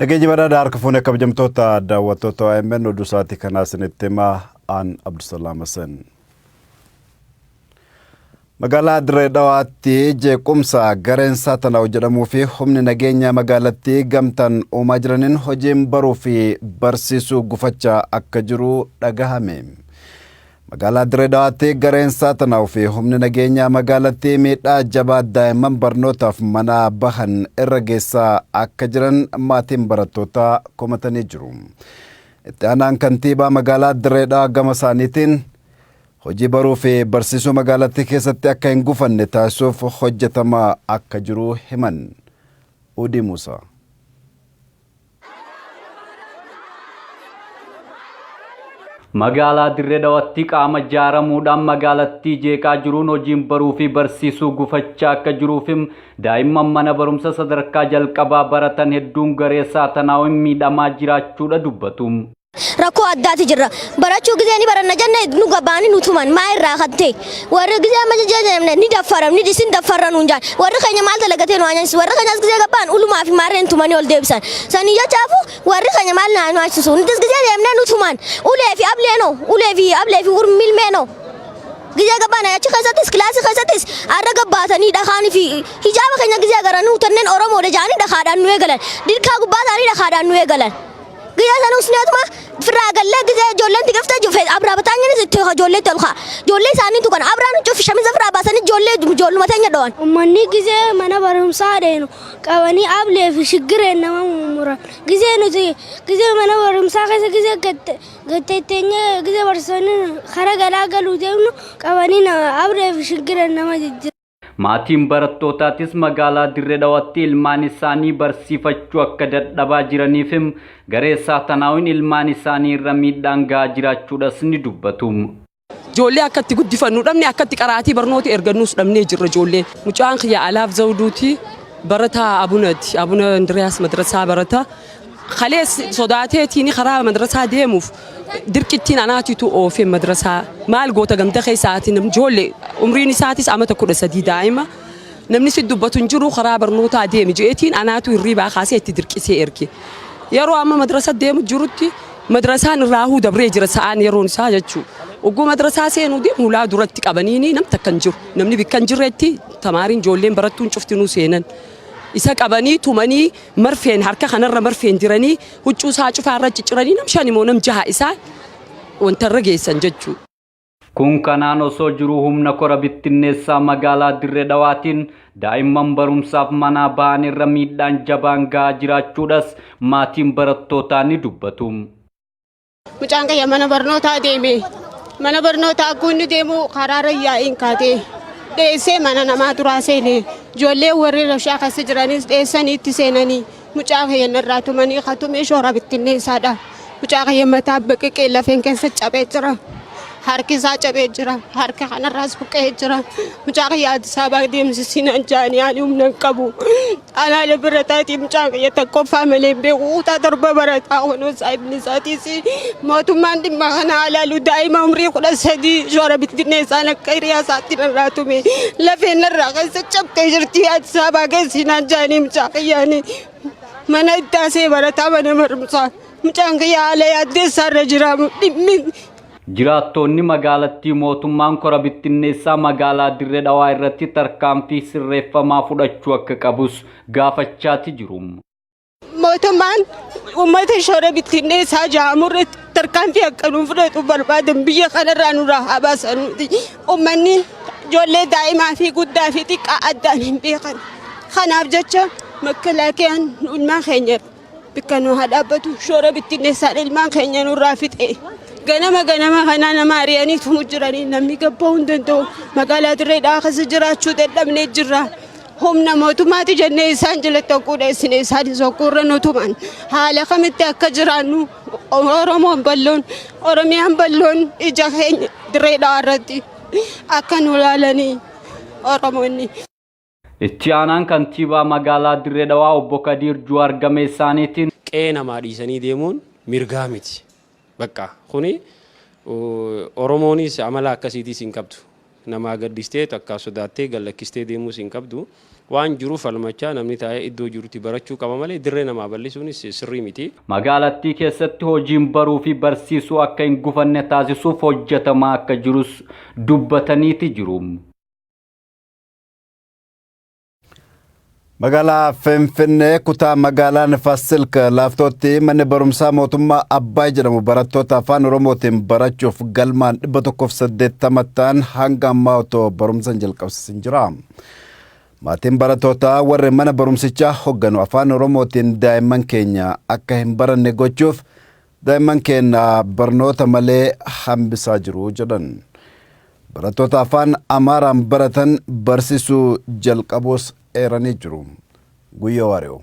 Nageenya badhaadhaa harka fuunee kabajamtoota daawwattoota OMN oduu sa'aatii kanaa isinitti himaa aan Abdusalaam Hassan. Magaalaa Dirree Dhawaatti jeequmsa gareen Saatanaa jedhamuu fi humni nageenya magaalattii gamtaan uumaa jiraniin hojiin baruu fi barsiisuu gufachaa akka jiru dhagahame. Magaalaa Dirree Dhawaatti gareen Saatanaa fi humni nageenya magaalattii miidhaa jabaa daa'imman barnootaaf mana bahan irra geessaa akka jiran maatiin barattootaa komatanii jiru. Itti aanaan kantiibaa magaalaa Dirree Dhawaa gama isaaniitiin hojii baruu fi barsiisuu magaalattii keessatti akka hin gufanne taasisuuf hojjetamaa akka jiru himan. Udii Musaa. Magaalaa Dirree Dhawaatti qaama ijaaramuudhaan magaalattii jeeqaa jiruun hojiin baruu fi barsiisuu gufachaa akka jiruuf daa'imman mana barumsa sadarkaa jalqabaa baratan hedduun garee Saatanaa miidhamaa jiraachuudha dubbatu. Rakkoo addaati jira. Barachuu gisee baranna jenne nu gabaani nu tuman maa irraa hatte. Warri gisee amma jenne ni daffaram ni disin daffarran hunjaan. Warri keenya maal dalagatee nu aanyaan warri keenyas gisee gabaan ulumaa fi maarreen tumanii ol deebisan. Sanii jechaafu warri keenya maal naannoo achisu. Nutis gisee deemnee nu tuman. Ulee fi ablee fi urmilmeeno. Gisee gabaan achi keessattis kilaasii keessattis arra gabbaatanii dhaqaanii fi hijaaba keenya gisee garanuu tanneen Oromoodha jaanii dhaqaadhaan nu eegalan. Dirqaa gubbaa isaanii dhaqaadhaan nu eegalan. Gaya sana usnatuma firagalle gaya jollen tigafta jufe abra batanya ni sitte jolle telkha jolle sani tukan abra nu juf shamiza fra basani jolle jollu matanya don ummanni gaya mana barumsa deenu qawani able fi shigre nama mumura gaya nu gaya mana barumsa kase gaya gatetenya gaya barsani khara galagalu deenu qawani able fi shigre nama jijjir maatiin barattootatis magaalaa Dirree Dhawaatti ilmaan isaanii barsiifachuu akka dadhabaa jiraniif garee Saatanaawwan ilmaan isaanii irra miidhaan gahaa jiraachuudhas ni dubbatu. Ijoollee akkatti guddifannu dhabne akkatti qaraatii barnoota ergannuus dhabnee jirra ijoolleen. Mucaan kiyya Alaaf Zawuduuti barataa Abuna Indiriyaas madrasaa barata. Khalees sodaateetiin karaa madrasaa deemuuf dirqittiin anaatiitu oofee madrasaa maal goota gamta keessaatiin ijoollee umriin isaatis amata 13 daa'ima namni si dubbatu hin jiru karaa barnootaa deemi jeetiin anaatu hirribaa kaasee itti dirqisee erge yeroo amma madrasaa deemu jirutti madrasaan raahuu dabree jira sa'aan yeroon isaa jechuu ugguu madrasaa seenuu deemu ulaa duratti qabaniini namni takkan jiru namni bikkan jirreetti tamaariin ijoolleen barattuun cuftinuu seenan. Isa qabanii tumanii marfeen harka kanarra marfeen jiranii huccuu isaa cufaarra cicciranii namshani moo nam jaha isaa wantarra geessan jechuu. Kun kanaan osoo jiru humna kora bittinneessaa magaalaa Dirree Dhawaatiin daa'imman barumsaaf manaa ba'an irra miidhaan jabaan gahaa jiraachuudhas maatiin barattootaa ni dubbatu. Mucaan kiyya mana barnootaa deeme. Mana barnootaa kun deemu karaarra yaa'iin kaatee. Deessee mana namaa duraa seene ijoollee warri rashaa keessa jiranis deessanii itti seenanii mucaa kiyya irraa tumanii katumee shoora bittinneessaadha. Mucaa kiyya mataa baqaqee lafeen keessa cabee jira. Harki isaa cabee jira. Harka kanarraas buqqee jira. Mucaa kiyya Addis Ababaa deemsisiin jaanii ani humna hin qabu. Alaala birataatii mucaa kiyya tokkoffaa malee beeku kutaa torba barataa kunoo saayibni isaatiis mootummaan dhimma kana alaalu daa'ima umrii 13 shoora bittinneessaan akka hiriyaa isaatti narraa tume lafeen narraa keessa cabtee jirti Addis Ababaa geessinaan jaanii mucaa kiyyaani mana ittaasee barataa mana barumsaa mucaan kiyya haala yaaddeessaarra jira dhimmi. Jiraattonni magaalattii mootummaan kora bittinneessaa magaalaa Dirree Dhawaa irratti tarkaanfii sirreeffamaa fudhachuu akka qabus gaafachaati jiru. Mootummaan uummata shoora bittinneessaa jaamurre tarkaanfii akka nuuf fudhatu barbaadan biyya kanarraa nurraa haa baasanuuti. Uummanni ijoollee daa'imaa fi guddaa fi xiqqaa addaan hin beekan. Kanaaf jecha makkalaakiyaan ilmaan keenya bakka nu haa dhaabbatu shoora bittinneessaan ilmaan keenya nurraa fixe. Ganama kana nama ari'aniitu jiranii namni gabbaa hin danda'u magaalaa Dirree Dhawaa keessa jiraachuu dadhabnee jirra. Humna mootummaati jennee isaan jalatti hogguu dheessine isaanis hogguurra nu tuman haala kamitti akka jiraannu Oromoon balloon Oromiyaan balloon ija keenya Dirree Dhawaa irratti akka nu ilaalanii Oromoonni. Itti aanaan kantiibaa magaalaa Dirree Dhawaa obbo Kadiir Juwaar argame isaaniitiin qe'ee namaa dhiisanii deemuun mirgaa miti. Bakka kuni Oromoonis amala akkasiitii sin qabdu. Nama gaddistee takka sodaattee gallakkistee deemuu sin qabdu. waan jiruuf falmachaa namni taa'ee iddoo jirutti barachuu qaba malee dirree namaa bal'isuunis sirrii miti. Magaalattii keessatti hojiin baruu fi barsiisuu akka hin gufanne taasisuuf hojjetamaa akka jirus dubbataniiti jiru. Magaalaa Finfinnee kutaa magaalaa Nifaas Silk laaftootti manni barumsaa mootummaa Abbaay jedhamu barattoota afaan Oromootiin barachuuf galmaan 180 ta'an hanga ammaa otoo barumsan jalqabsiisan jira. Maatiin barattootaa warri mana barumsichaa hogganu afaan Oromootiin daa'imman keenya akka hin baranne gochuuf daa'imman keenya barnoota malee hambisaa jiru jedhan. Barattoota afaan Amaaraan baratan barsiisuu jalqabuus eeranii jiru. Guyyaa Waariyoo.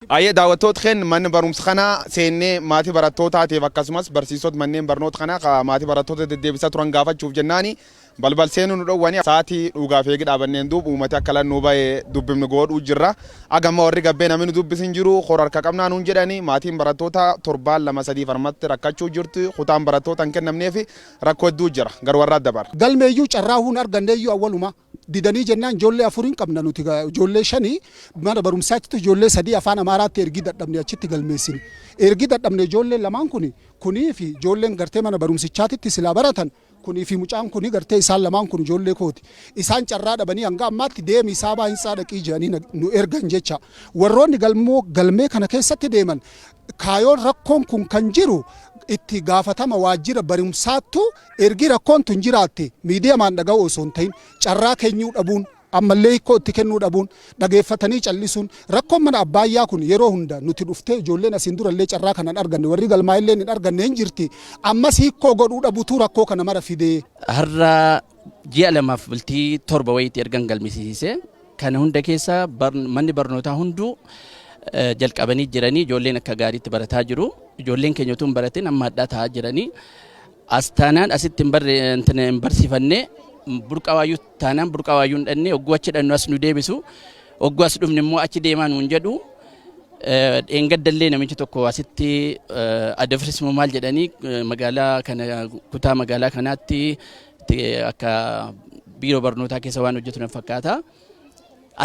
Ayyee daawwattoota keenya manni barumsa kanaa seennee maatii barattootaatiif akkasumas barsiisota manneen barnoota kanaa maatii barattoota deddeebisaa turan gaafachuuf jennaani balbal seenuu nu dhowwanii sa'aatii dhugaaf eegi dhaabanneen duuba uummati akka lannuu ba'ee dubbifni godhuu jirra. Agamma warri gabbee namni dubbisin jiru hora harka qabnaa nuun jedhanii maatiin barattoota 7-2-3 farmatti rakkachuu jirtu kutaan barattoota hin kennamneef rakkoo hedduu jira garuu warra adda bara. Galmeeyyuu carraa huun arganneeyyuu awwaluma didanii jennaan ijoollee 4 qabna nuti ijoollee 5 mana barumsaatti ijoollee 3 afaan Amaaraatti ergi dadhabne achitti galmeessine. Ergi dadhabne ijoollee lamaan kunii fi ijoolleen gartee mana barumsichaatti silaa baratan kunii fi mucaan kuni gartee isaan lamaan kun ijoollee kooti. Isaan carraa dhabanii hanga ammaatti deemi isaa baay'insaa dhaqii jedhanii nu ergan jecha. Warroonni galmee kana keessatti deeman kaayoon rakkoon kun kan jiru itti gaafatama waajjira barumsaattu ergi rakkoon tun jiraatte miidiyamaan dhaga'u osoo hin ta'in carraa kennuu dhabuun ammallee hiikoo itti kennuu dhabuun dhageeffatanii callisuun rakkoon mana Abbaayyaa kun yeroo hunda nuti dhuftee ijoolleen asiin durallee carraa kanan arganne warri galmaa illee hin arganne hin jirti ammas hiikoo godhuu dhabuutu rakkoo kana mara fidee. Har'a ji'a lamaaf bultii 7 wayiitti ergan galmisiise kana hunda keessa manni barnootaa hunduu jalqabanii jiranii ijoolleen akka gaariitti barataa jiru. Ijoolleen keenya utuu hin baratin amma addaa ta'aa jiranii astaanaan asitti hin barsiifannee burqaa waayyuu taanaan burqaa waayyuu hin dhannee ogguu achi dhannu as nu deebisu ogguu as dhufne immoo achi deemaa nuun jedhu dheengaddallee namichi tokko asitti adafrismu maal jedhanii magaalaa kana kutaa magaalaa kanaatti akka biiroo barnootaa keessa waan hojjetu na fakkaata.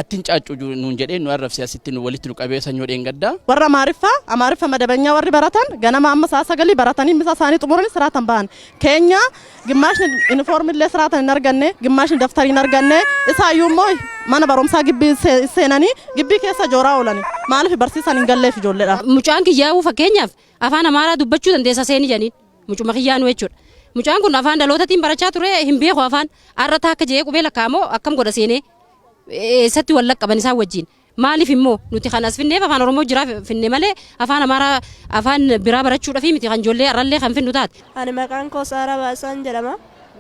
Attin caaccu nuun jedhee nu arrabsee asitti nu walitti nu qabee sanyoo dheengaddaa. Warra Amaariffa madabanyaa warri baratan ganama amma sa'a 9 baratanii misa isaanii xumuranii siraatan ba'an. Keenya gimmaashni uniformillee siraatan hin arganne gimmaashni daftarii hin arganne isaayyuu immoo mana barumsaa gibbii seenanii gibbii keessa jooraa oolanii maaliif barsiisan hin galleef ijoolleedha. Mucaan kiyyaa'uu fakkeenyaaf afaan Amaaraa dubbachuu dandeessa seeni janiin mucuma kiyyaanu jechuudha. Mucaan kun afaan dhalootatiin barachaa ture hin beeku afaan arrata akka jee qubee lakkaamoo akkam godha seenee eessatti wal laqqaban isaa wajjin maaliif immoo nuti kan as finneef afaan Oromoo jiraa finne malee afaan Amaaraa afaan biraa barachuudhaaf miti kan ijoollee arrallee kan finnu taate. Ani maqaan koo Saaraa Baasaan jedhama.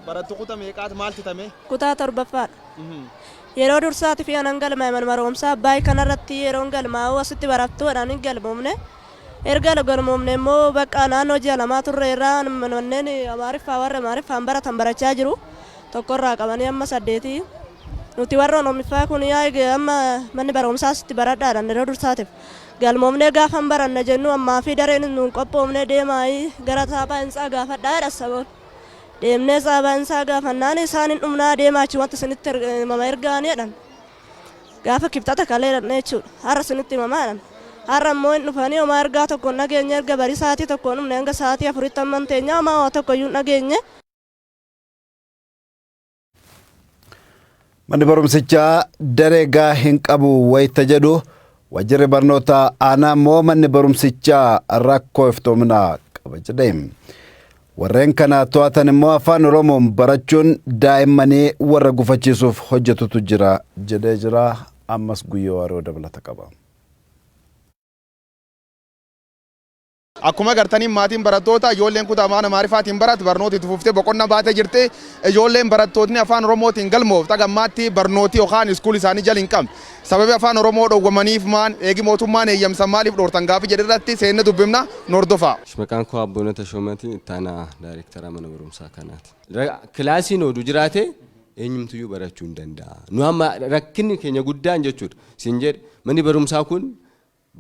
Barattuu kutaa meeqaati maalti tame? Kutaa 7ffaadha. Yeroo dursaati fi anan galmaa mana barumsaa Abbaay kanarratti yeroo galmaa'u asitti barattuudhaan hin galmoomne. Erga galmoomne immoo bakka naannoo ji'a lamaa turre irraa manneen Amaariffaa warra Amaariffaan baratan barachaa jiru. Tokkorraa qabanii amma 8. Nuti warra Oromiffaa kun amma manni barumsaa asitti baradhaadhaan yeroo dursaatiif galmoomnee gaafa baranna jennu ammaa fi dareen nuun qophoomnee deemaa gara saaphaansaa gaafadhaa jedha saboon. Deemnee saaphaansaa gaafannaan isaan hin dhumnaa deemaa achi wanta isinitti mama ergaanii jedhan. Gaafa kibxata kalee jechuudha. Har'a isinitti mamaa jedhan. Har'a immoo hin dhufanii homaa ergaa tokkoon nageenye erga barii sa'aatii tokkoon dhumne hanga sa'aatii 4tti amman teenyaa homaa tokkoyyuu nageenye. Manni barumsichaa dareegaa hin qabu wayita jedhu waajjirri barnoota aanaa immoo manni barumsichaa rakkoo iftoominaa qaba jedhe. Warreen kana to'atan immoo afaan Oromoon barachuun daa'immanii warra gufachiisuuf hojjetutu jira jedhee jira. Ammas Guyyaa Waariyoo dabalata qaba. Akkuma gartanii maatiin barattoota ijoolleen kutaa afaan Amaariffaatiin baratu barnoota itti fuftee boqonnaa baatee jirti. Ijoolleen barattootni afaan Oromootiin galmoof tagammaatti barnooti yookaan iskuul isaanii jala hin qabne. Sababii afaan Oromoo dhowwamaniif maan eegi mootummaan eeyyamsa maaliif dhoortan gaafi jedhirratti seenne dubbifna nordofaa. Maqaan koo Abboonaa Tashoomati ittaanaa daayirektara mana barumsaa kanaati. Kilaasiin oduu jiraate eenyumtuyyuu barachuu hin danda'a. Nu amma rakkinni keenya guddaan jechuudha. Siin jedhe manni barumsaa kun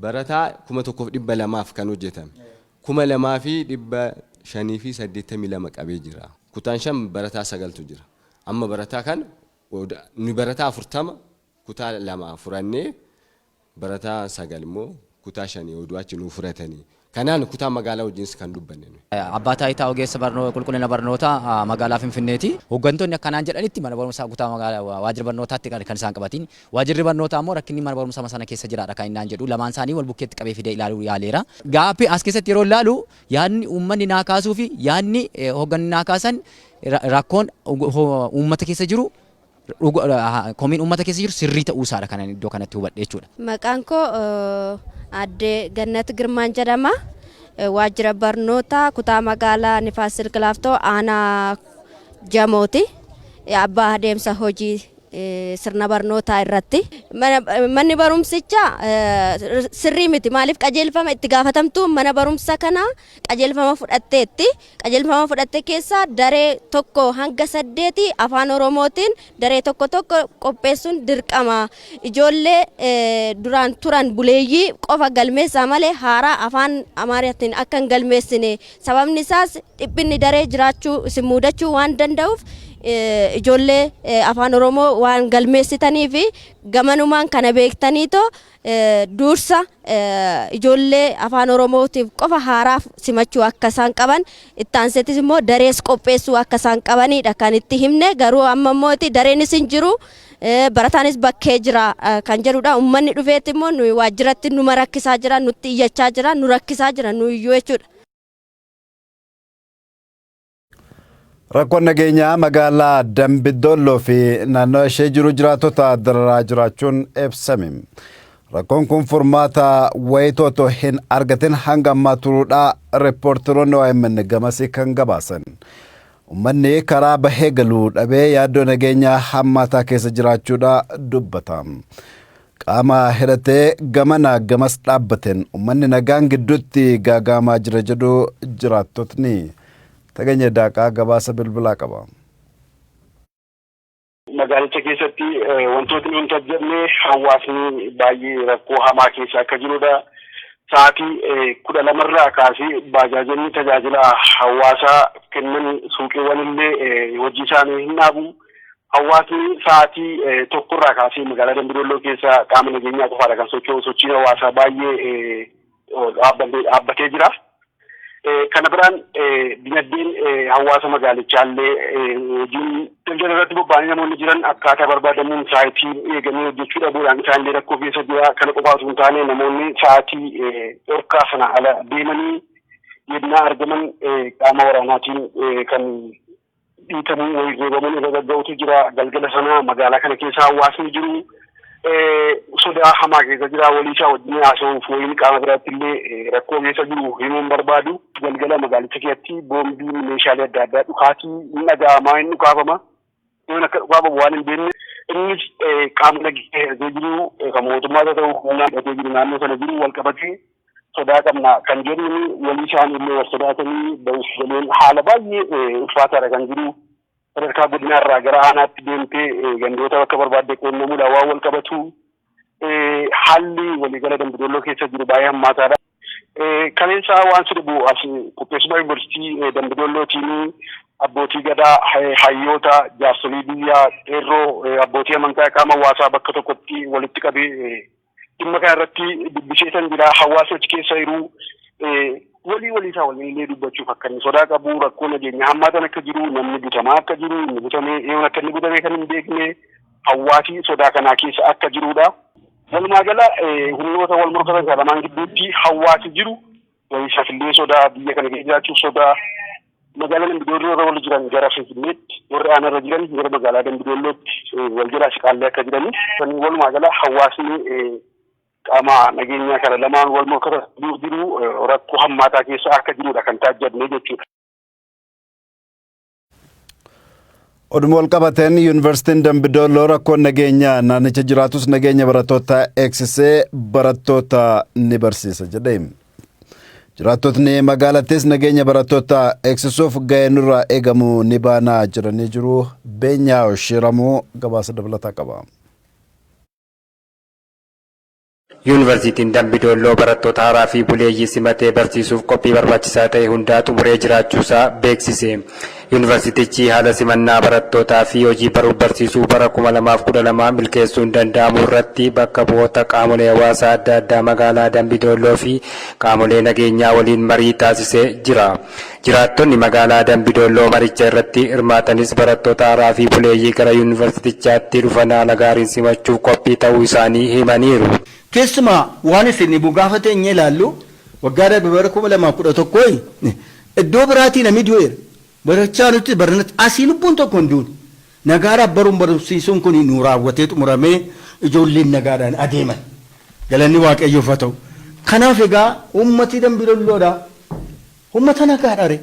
barataa 1200 kan hojjetame. 2582 qabee jira. Kutaan 5 barataa 9tu jira. Amma barataa kan nu barataa 40 kutaa 2 furannee barataa 9 immoo kutaa 5 oduu achi nu furatanii. Kanaan kutaa magaalaa wajjinis kan dubbanne. Abbaa taayitaa ogeessa qulqullina barnootaa magaalaa Finfinneeti. Hooggantoonni akkanaan jedhanitti mana barumsaa kutaa magaalaa waajjira barnootaatti kan isaan qabatin. Waajjirri barnootaa immoo rakkinni mana barumsaa sana keessa jiraadha kan innaan jedhu. Lamaan isaanii wal bukkeetti qabee fidee ilaaluu yaaleera. Gaaffii as keessatti yeroo ilaalu yaadni uummanni naa kaasuu fi yaadni hoogganni naa kaasan rakkoon uummata keessa jiru komiin uummata keessa jiru sirrii ta'uu isaadha kan iddoo kanatti hubadhe jechuudha. Maqaan koo Adde Gannat Girmaan jedhama. Waajjira barnootaa kutaa magaalaa Nifaas Silk Laaftoo aanaa Jamooti. Abbaa adeemsa hojii sirna barnootaa irratti. Manni barumsichaa sirrii miti. Maaliif qajeelfama itti gaafatamtu mana barumsa kana qajeelfama fudhatteetti. Qajeelfama fudhatte keessaa daree tokko hanga 8 afaan Oromootiin daree tokko qopheessuun dirqama. Ijoollee duraan turan buleeyyii qofa galmeessaa malee haaraa afaan Amaaraatiin akka hin galmeessine. Sababni isaas dhiphinni daree jiraachuu isin mudachuu waan danda'uuf ijoollee afaan Oromoo waan galmeessitanii fi gamanumaan kana beektaniitoo dursa ijoollee afaan Oromootiif qofa haaraaf simachuu akka isaan qaban itti aanseetis immoo darees qopheessuu akka isaan qabanidha kan itti himne. Garuu amma immoo dareenis hin jiru barataanis bakkee jira kan jedhudha. Uummanni dhufeetti immoo nuyi waajjiratti numa rakkisaa jira, nutti iyyachaa jira, nu rakkisaa jira nu iyyuu jechuudha. Rakkoon nageenyaa magaalaa Dambidolloo fi naannoo ishee jiru jiraattota dararaa jiraachuun ibsame. Rakkoon kun furmaata wayitoo hin argatin hanga ammaa turuudha riippoorteroonni OMN gamasii kan gabaasan. Uummanni karaa bahee galuu dhabee yaaddoo nageenyaa hammaataa keessa jiraachuudha dubbata. Qaama hidhatee gamana gamas dhaabbateen uummanni nagaan gidduutti gaagaamaa jira jedhu jiraattotni. Taganya Daaqaa gabaasa bilbilaa qaba. Magaalicha keessatti wantootni hin tajjabne hawaasni baay'ee rakkoo hamaa keessa akka jirudha. Sa'aatii 12 kaasee baajaajonni tajaajila hawaasaa kennan suuqiiwwan illee hojii isaanii hin dhaabu. Hawaasni sa'aatii 1 kaasee magaalaa Dambidolloo keessa qaama nageenyaa qofaadha kan socho'u. Sochiin hawaasaa baay'ee dhaabbatee jira. Kana biraan dinagdeen hawaasa magaalichallee hojiin daldala irratti bobba'anii namoonni jiran akkaataa barbaadamuun sa'aatii eegamee hojjechuu dhabuudhaan isaanillee rakkoo keessa jira. Kana qofa osoo hin taane namoonni sa'aatii dhorkaa sana ala deemanii yennaa argaman qaama waraanaatiin kan dhiitamuu wayii reebamuun irra gagga'utu jira. Galgala sana magaalaa kana keessa hawaasni jiru. Sodaa hamaa keessa jira. Walii isaa wajjin haasa'uuf wayiin qaama biraatti illee rakkoo keessa jiru himuun barbaadu. Galgala magaalicha keessatti boombiin meeshaalee adda addaa dhukaatii hin dhaga'amaa hin dhukaafama. Yoon akka dhukaafamu waan hin beekne innis qaama nageenyaa jiru kan mootummaa ta'uu humnaan hidhatee jiru naannoo sana jiru wal qabatee sodaa qabna kan jedhuun walii isaanii illee wal sodaatanii ba'uuf galeen haala baay'ee ulfaataadha kan jiru. Sadarkaa godinaarraa gara aanaatti deemtee gandoota bakka barbaadde quunnamuudhaan waan wal qabatu haalli waliigala Dambidolloo keessa jiru baay'ee hammaataadha. Kaleessa waan sirbu as qopheessuma yuunivarsiitii Dambidollootiin abbootii gadaa hayyoota jaarsolii biyyaa qeerroo abbootii amantaa qaama hawaasaa bakka tokkotti walitti qabee dhimma kana irratti dubbiseetan jira. Hawaasa achi keessa jiru walii isaa waliin dubbachuuf akka inni sodaa qabu rakkoo nageenya hammaatan akka jiru namni butamaa akka jiru inni butamee eeyoon akka inni butamee kan hin beekne hawaasi sodaa kanaa keessa akka jirudha. Walumaa gala humnoota wal morkatan lamaan gidduutti hawaasi jiru isaaf illee sodaa biyya kana keessa jiraachuuf sodaa magaalaa Dambidolloo irra wal jiran gara Finfinneetti warri aanarra jiran gara magaalaa Dambidollootti wal jala siqaallee akka jirani. Walumaa gala hawaasni qaama nageenyaa kana lamaan wal morkatan jiru rakkoo hammaataa keessa akka jirudha kan taajjabne jechuudha. Oduma wal qabateen yuunivarsiitiin Dambidolloo rakkoon nageenyaa naannicha jiraatus nageenya barattoota eegsisee barattoota ni barsiisa jedhe. Jiraattotni magaalattis nageenya barattoota eegsisuuf ga'ee nurraa eegamu ni baanaa jiranii jiru. Beenyaa Shiramuu gabaasa dabalataa qaba. Yuunivarsiitiin Dambidolloo barattoota haaraa fi buleeyyii simatee barsiisuuf qophii barbaachisaa ta'e hundaa xumuree jiraachuusaa beeksise. Yuunivarsiitichi haala simannaa barattootaa fi hojii baruuf barsiisuu bara 2012 milkeessuun danda'amu irratti bakka bu'oota qaamolee hawaasaa adda addaa magaalaa Dambidolloo fi qaamolee nageenyaa waliin marii taasisee jira. Jiraattonni magaalaa Dambidolloo maricha irratti hirmaatanis barattoota haaraa fi buleeyyii gara yuunivarsiitichaatti dhufan haala gaariin simachuuf qophii ta'uu isaanii himaniiru. Keessumaa waan isin gaafatee inni ilaallu waggaa darbe bara 2011 iddoo biraatii namni du'eera. Barachaa nuti barnatti asii lubbuun tokko hin duune. Nagaadhaaf baruun barsiisuun kun nu raawwatee xumuramee ijoolleen nagaadhaan adeeman. Galanni Waaqayyoof haa ta'u. Kanaaf egaa uummati Dambidolloodhaa uummata nagaadhaare.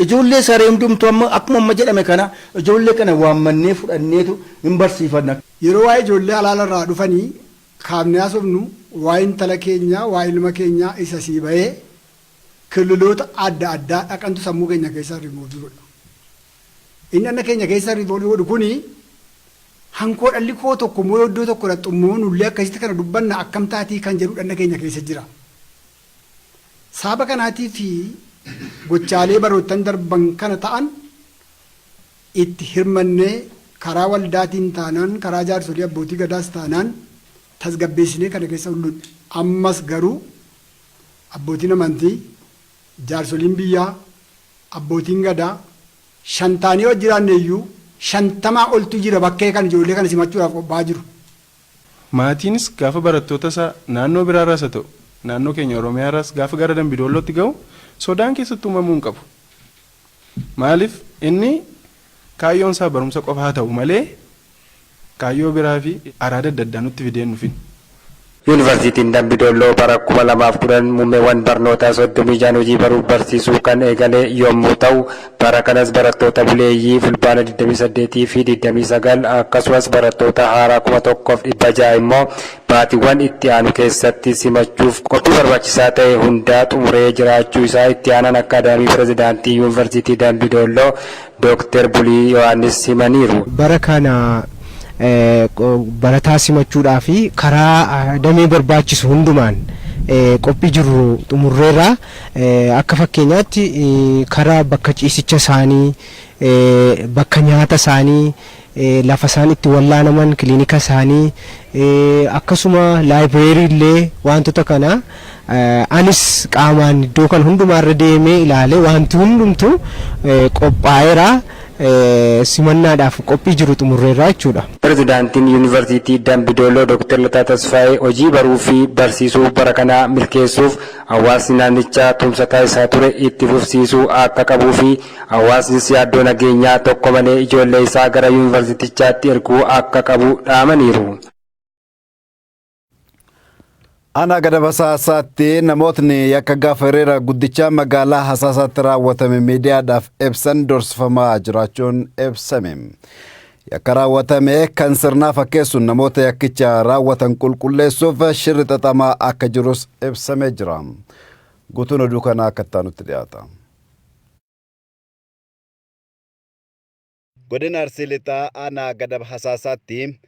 Ijoollee saree hundumtuu akkuma amma jedhame kana ijoollee kana waammannee fudhanneetu hin barsiifanna. Yeroo waa'ee ijoollee alaalarraa dhufanii kaafnee haasofnu waa'ee intala keenyaa waa'ee ilma keenyaa isa sii bahee kiloloota adda addaa dhaqantu sammuu keenya keessaa riimooduu godha. Inni anna keenya keessaa riimooduu godhu kuni hankoo dhalli koo tokko moo iddoo tokko irratti xummuunullee akkasitti kana dubbanna akkam taatii kan jedhu dhanna keenya keessa jira. Saaba kanaatii fi gochaalee baroottan darban kana ta'an itti hirmannee karaa waldaatiin taanaan karaa jaarsolii abbootii gadaas taanaan tasgabbeessinee kana keessa hulluun ammas garuu abbootiin amantii jaarsoliin biyyaa abbootiin gadaa shantaanii wajjin jiraanne iyyuu 50 oltu jira bakkee kan ijoollee kana simachuudhaaf qophaa'aa jiru. Maatiinis gaafa barattoota isaa naannoo biraarraas haa ta'u naannoo keenya Oromiyaarraas gaafa gara Dambidollootti ga'u sodaan keessatti uumamuu hin qabu. Maaliif inni kaayyoon isaa barumsa qofa haa ta'u malee kaayyoo biraa fi araada adda addaa nutti fideen nufin. Yuunivarsiitiin Dambidolloo bara 2010 muummeewwan barnootaa 36 hojii baruuf barsiisuu kan eegale yommuu ta'u bara kanas barattoota buleeyyii fulbaana 28 fi 29 akkasumas barattoota haaraa 1,600 immoo baatiiwwan itti aanu keessatti simachuuf qophii barbaachisaa ta'e hundaa xumuree jiraachuu isaa itti aanan akaadaamii pirezidaantii Yuunivarsiitii Dambidolloo Dr. Bulii Yohaannis himaniiru. Bara kana barataa simachuudhaa fi karaa damee barbaachisu hundumaan qophii jirru xumurreerra. Akka fakkeenyaatti karaa bakka ciisicha isaanii, bakka nyaata isaanii, lafa isaan itti wallaanaman kiliinika isaanii, akkasuma laayibireerii illee wantoota kana anis qaamaan iddoo kan hundumaarra deemee ilaalee wanti hundumtu qophaa'eera. Simannaadhaaf qophii jiru xumurreerra jechuudha. Pirezidaantiin Yuunivarsiitii Dambidolloo Dr. Lataa Tasfaayee hojii baruu fi barsiisuu bara kanaa milkeessuuf hawaasni naannichaa tumsa taasisaa ture itti fufsiisuu akka qabuu fi hawaasnis yaaddoo nageenyaa tokko malee ijoollee isaa gara yuunivarsiitichaatti erguu akka qabu dhaamaniiru. Ana gada basaasaatti namootni yakka gaafa hiriira guddichaa magaalaa Hasaasaatti raawwatame miidiyaadhaaf ibsan dorsifamaa jiraachuun ibsame. Yakka raawwatame kan sirnaa fakkeessuun namoota yakkicha raawwatan qulqulleessuuf shirri xaxamaa akka jirus ibsamee jira. Guutuun oduu kanaa akka taanutti dhiyaata. Godina Arsii Lixaa Ana gada Hasaasaatti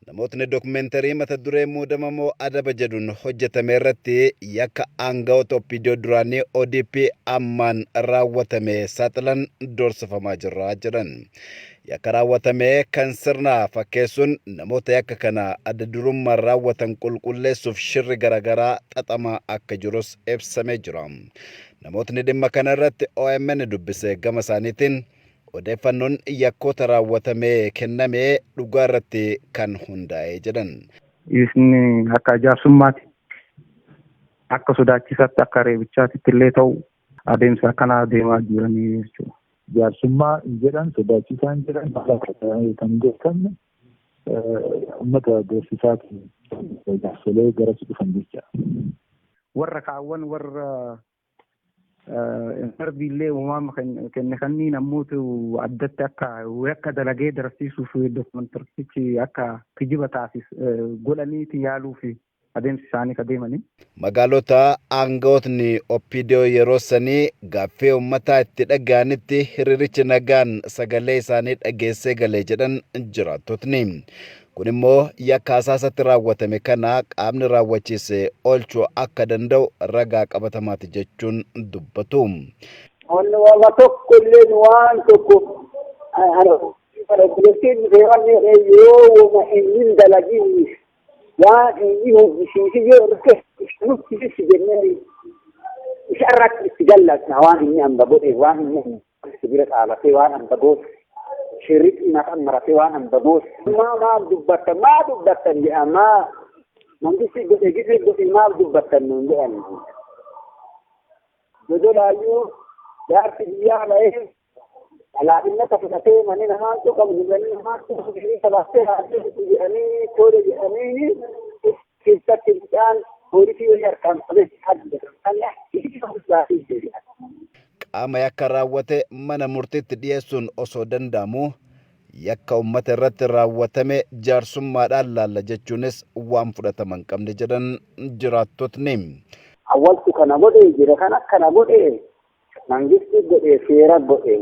namootni dookumeentarii mata duree muudamamoo adaba jedhuun hojjetame irratti yakka aangawoota OPDO duraanii ODP ammaan raawwatame saaxilan dorsifamaa jira jedhan. Yakka raawwatame kan sirnaa fakkeessuun namoota yakka kana adda durummaan raawwatan qulqulleessuuf shirri garaagaraa xaxamaa akka jirus ibsamee jira. Namootni dhimma kana irratti OMN dubbise gama isaaniitiin odeeffannoon yakkoota raawwatamee kennamee dhugaa irratti kan hundaa'e jedhan. Isni akka jaarsummaatti akka sodaachisaatti akka reebichaatti illee ta'u adeemsa akkanaa deemaa jiranii jechuudha. Jaarsummaa jedhan sodaachisaan jedhan kan beekamne uummata doorsisaati jaarsolee garas dhufan jecha. Warra kaawwan warra darbiillee uumama kennanii namoota addatti akka dalagee darsiisuuf dookumentarichi akka kijiba taasisa godhaniiti yaaluu fi adeemsi isaanii ka deemanii. Magaalota aangawootni OPDO yeroo sanii gaaffii uummataa itti dhaga'anitti hiriirichi nagaan sagalee isaanii dhageessee galee jedhan jiraattotni. Kun immoo yakka Hasaasatti raawwatame kana qaamni raawwachiise oolchuu akka danda'u ragaa qabatamaati jechuun dubbatu. Wama tokko illee waan tokko obboleettiin seeran yoo wama inni dalagin waan inni hojjisiisi yoo nutti jennee isa irratti itti gallatna waan inni hamba godhe waan inni bira dhaabatee waan hamba goote shirritti naqan maratee waan hamba goote maal dubbattan jedhama mangisti godhe gisee godhe maal dubbattan nuun jedhan dodolaayyuu jaarsi biyyaa ba'ee alaabinata fudhatee manni namaan tuqamu jedhanii namaan tuqamu sabaastee haasee jedhanii tole jedhanii keessatti midhaan poolisii wayii harkaan qabee qaama yakka raawwate mana murtiitti dhiyeessuun osoo danda'amu yakka uummata irratti raawwatame jaarsummaadhaan laalla jechuunis waan fudhatama hin qabne jedhan jiraattotni. Awwaltu kana godhee jira kan akkana godhee mangisti godhee seera godhee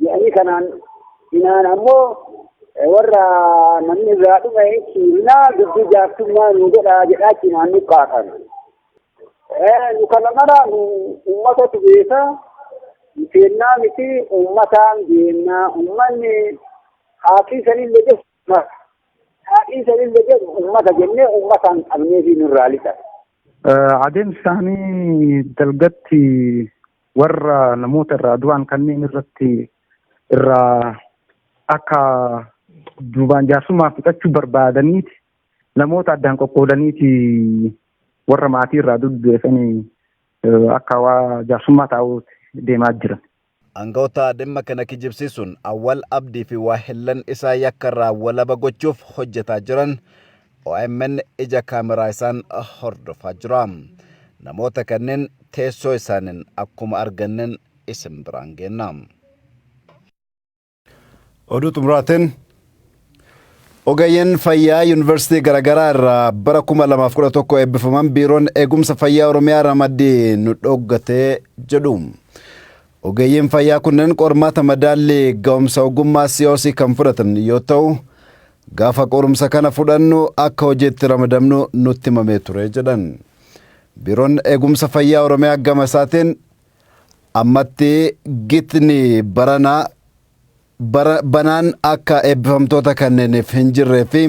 jedhanii kanaan inaan ammoo warra namni irraa dhume kiinaa dubbii jaarsummaa nu godhaa jedhaa cinaan nu qaatan. Nu kana mara uummatatu beeka seennaa miti uummataan deemnaa uummanni haaqii sanillee jedhu uummata jennee uummataan qabnee fi nurraa lixa. Adeemsi isaanii dalgatti warra namoota irraa du'an kanneen irraa akka duubaan jaarsummaa fixachuu barbaadaniiti namoota addaan qoqqoodaniiti warra maatii irraa duddeessanii akka waa jaarsummaa taa'uuti deemaa jiran. Aangawoota dhimma kana kijibsiisuun Awwal Abdii fi waahillan isaa yakka irraa walaba gochuuf hojjetaa jiran OMN ija kaameraa isaan hordofaa jira. Namoota kanneen teessoo isaaniin akkuma argannen isin biraan geenna. Oduu xumuraatiin ogeeyyiin fayyaa yuunivarsiitii garaagaraa irraa bara 2011 eebbifaman biiroon eegumsa fayyaa Oromiyaa ramaddii nu dhoggatee jedhu. Ogeeyyiin fayyaa kunneen qormaata madaallii ga'umsa ogummaa siyaasii kan fudhatan yoo ta'u gaafa qorumsa kana fudhannu akka hojiitti ramadamnu nutti himamee ture jedhan. Biiroon eegumsa fayyaa Oromiyaa gama isaatiin ammatti gitni banaan akka eebbifamtoota kanneeniif hin jirree fi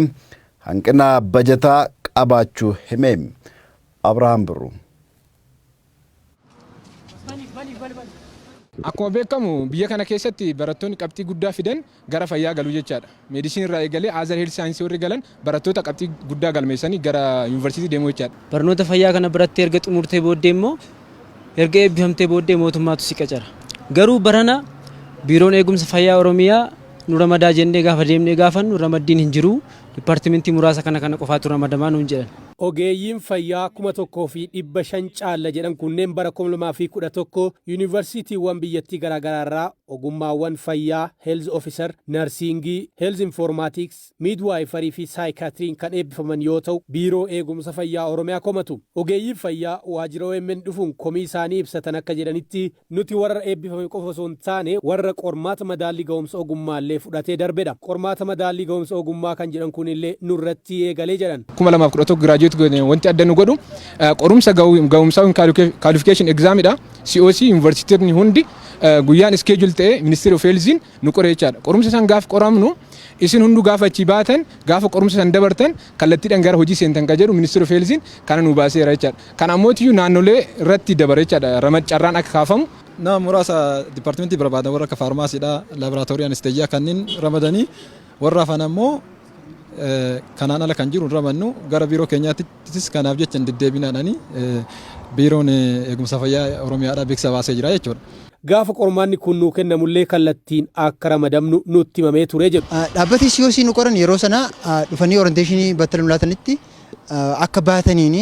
hanqina bajataa qabaachuu hime. Abrahaam Birru. Akkuma beekamu biyya kana keessatti barattoonni qabxii guddaa fidan gara fayyaa galuu jechaadha. Meedisinii irraa eegalee Azar Health Science warri galan barattoota qabxii guddaa galmeessanii gara yuunivarsiitii deemuu jechaadha. Barnoota fayyaa kana biratti erga xumurtee booddee immoo erga eebbifamtee booddee mootummaatu si qacara. Garuu barana biiroon eegumsa fayyaa Oromiyaa nu ramadaa jennee gaafa deemnee gaafannu ramaddiin hin jiru. Dipaartimentii muraasa kana qofaatu ramadamaa nuun jedhan. Ogeeyyiin fayyaa 1,500 caalla jedhan kunneen bara 2011 yuunivarsiitiiwwan biyyattii garaagaraa irraa ogummaawwan fayyaa, health officer, narsiingii, health informatics, midwifery fi saayikaatiriin kan eebbifaman yoo ta'u biiroo eegumsa fayyaa Oromiyaa komatu. Ogeeyyiin fayyaa waajjira OMN dhufuun komii isaanii ibsatan akka jedhanitti nuti warra eebbifame qofa osoo hin taane warra qormaata madaallii ga'umsa ogummaallee fudhatee darbedha. Qormaata madaallii ga'umsa ogummaa kan jedhan kunillee nurratti eegalee jedhan. 2011 graduate wanti adda nu godhu qorumsa ga'umsaa qualification examidha. COC yuunivarsiitiin hundi guyyaan schedule ta'e ministeera of healthiin nu qore jechaadha. Qorumsa san gaaf qoramnu isin hundu gaafa achi baatan gaafa qorumsa san dabartan kallattiidhaan gara hojii seentan kan jedhu ministeera of healthiin kana nu baaseera jechaadha. Kana ammoo naannolee irratti dabare jechaadha. Carraan akka kaafamu. Nama muraasa dipaartimentii barbaadan warra akka faarmaasiidha, laaboraatoorii anesteejiyaa kanneen ramadanii warra hafan ammoo kanaan ala kan jiru ramannu gara biiroo keenyaattis kanaaf jecha deddeebinaadhaani biiroon eegumsa fayyaa Oromiyaadhaa beeksisa baasee jira jechuudha. Gaafa qormaanni kun nuu kennamullee kallattiin akka ramadamnu nutti himamee ture jedhu. Dhaabbati COC nu qoran yeroo sana dhufanii orienteeshinii battala laatanitti akka baataniin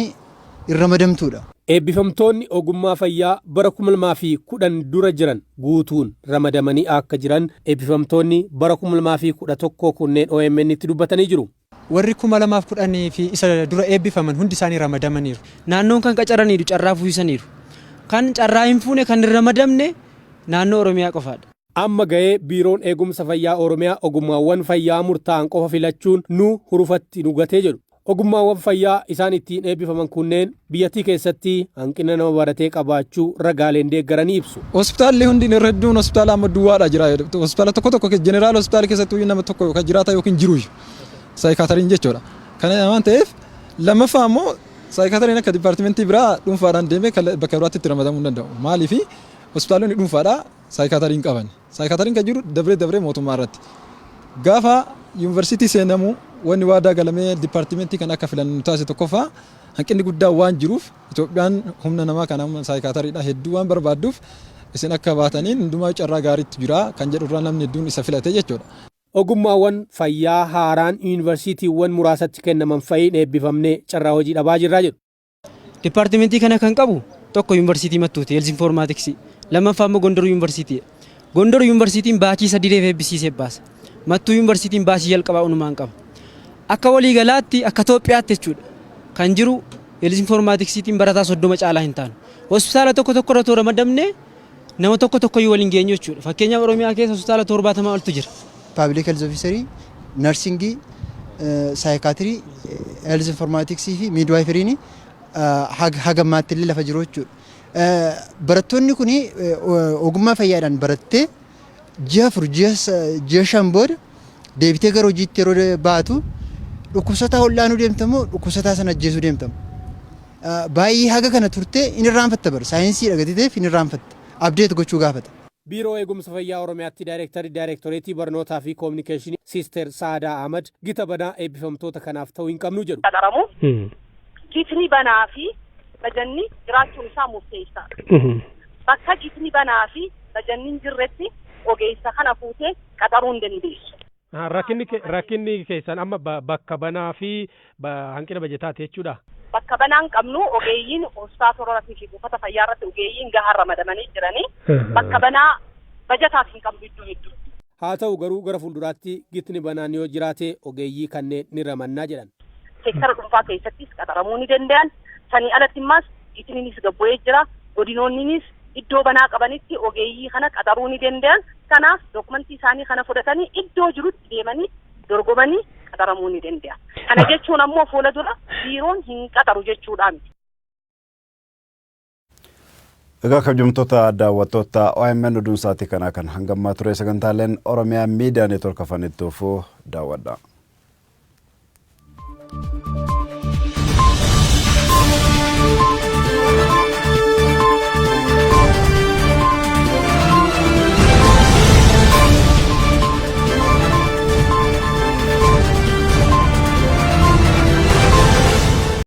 irra ramadamtuudha. Eebbifamtoonni ogummaa fayyaa bara 2010 dura jiran guutuun ramadamanii akka jiran eebbifamtoonni bara 2011 kunneen OMN itti dubbatanii jiru. Warri 2010 fi isa dura eebbifaman hundi isaanii ramadamaniiru. Naannoon kan qacaraniiru carraa fuusaniiru. Kan carraa hin fuune kan ramadamne naannoo Oromiyaa qofaadha. Amma ga'ee biiroon eegumsa fayyaa Oromiyaa ogummaawwan fayyaa murtaa'an qofa filachuun nu hurufatti nu gatee jedhu. Ogummaawwan fayyaa isaan ittiin eebbifaman kunneen biyyattii keessatti hanqina nama baratee qabaachuu ragaaleen deeggaranii ibsu. Hospitaalli hundi irra hedduun hospitaala amma duwwaadha jira. Hospitaala tokko jeneraal hospitaala keessatti nama tokko kan jiraata yookiin jiru saayikaatariin jechuudha. Kana waan ta'eef lammaffaa immoo saayikaatariin akka dipaartimentii biraa dhuunfaadhaan deemee bakka biraatti itti ramadamuu hin danda'u. Maaliif hospitaalonni dhuunfaadhaa saayikaatariin qaban. Saayikaatariin kan jiru dabree mootummaa irratti. Gaafa yuunivarsiitii seenamu wanni waadaa galamee dipaartimentii kan akka filannu taasise tokkoffaa hanqinni guddaa waan jiruuf Itoophiyaan humna namaa kana saayikaatariidha hedduu waan barbaadduuf isin akka baataniin hundumaa carraa gaariitti jira kan jedhu irraa namni hedduun isa filate jechuudha. Ogummaawwan fayyaa haaraan yuunivarsiitiiwwan muraasatti kennaman fa'iin eebbifamnee carraa hojii dhabaa jirraa jedhu. Dipaartimentii kana kan qabu tokko yuunivarsiitii Mattuuti Heelz Informaatiksii lammaffaa immoo Gondor yuunivarsiitii. Gondor yuunivarsiitiin baachii 3 eebbisiisee baasa. Mattuu yuunivarsiitiin baasii jalqabaa unumaan qaba. Akka waliigalaatti akka Itoophiyaatti jechuudha kan jiru Heelz Informaatiksiitiin barataa 30 caalaa hin taanu. Hospitaala tokko irra toora ramadamne nama tokko waliin geenyu jechuudha. Fakkeenyaaf Oromiyaa keessa hospitaala 70 oltu jira. Public health officerii, nursingii, saayikaatirii, health informaatiksii fi midwaayiferiin haga maattillee lafa jiru jechuudha. Barattoonni kun ogummaa fayyaadhaan barattee ji'a 5 booda deebitee gara hojiitti yeroo baatu dhukkubsataa hol'aanuu deemtamu dhukkubsataa sana ajjeesuu deemtamu. Baay'ee haga kana turtee inni irraanfatta bara saayinsii dhagatiteef inni irraanfatta abdeet gochuu gaafata. Biiroo eegumsa fayyaa Oromiyaatti daayirektoreetii barnootaa fi koominikeeshinii Siister Saadaa Ahmad gita banaa eebbifamtoota kanaaf ta'uu hin qabnu jedhu. Qadaramu gitni banaa fi bajanni jiraachuun isaa murteessaadha. Bakka gitni banaa fi bajanni hin jirretti ogeessa kana fuutee qaxaruu hin dandeessu. Rakkinni keessan amma bakka banaa fi hanqina bajetaati jechuudha. Bakka banaan qabnu ogeeyyiin hospitaalota fi buufata fayyaa irratti ogeeyyiin gahaan ramadamanii jiranii bakka banaa bajetaaf hin qabnu iddoo hedduu. Haa ta'u garuu gara fuulduraatti gitni banaan yoo jiraate ogeeyyii kanneen ni ramannaa jedhan. Seektara dhuunfaa keessattis qaxaramuu ni danda'an. Sanii alatti immas gitniinis gabbu'ee jira. Godinoonninis iddoo banaa qabanitti ogeeyyii kana qaxaruu ni danda'an. Kanaaf dokumentii isaanii kana fudhatanii iddoo jirutti deemanii dorgomanii qaxaramuu ni danda'a. Kana jechuun ammoo fuula dura biiroon hin qaxaru jechuudhaan. Egaa kabajamtoota daawwattoota OMN oduun sa'aatii kanaa kan hangammaa ture sagantaaleen Oromiyaa Miidiyaa Neetwoork afaan itti oofuu daawwadha.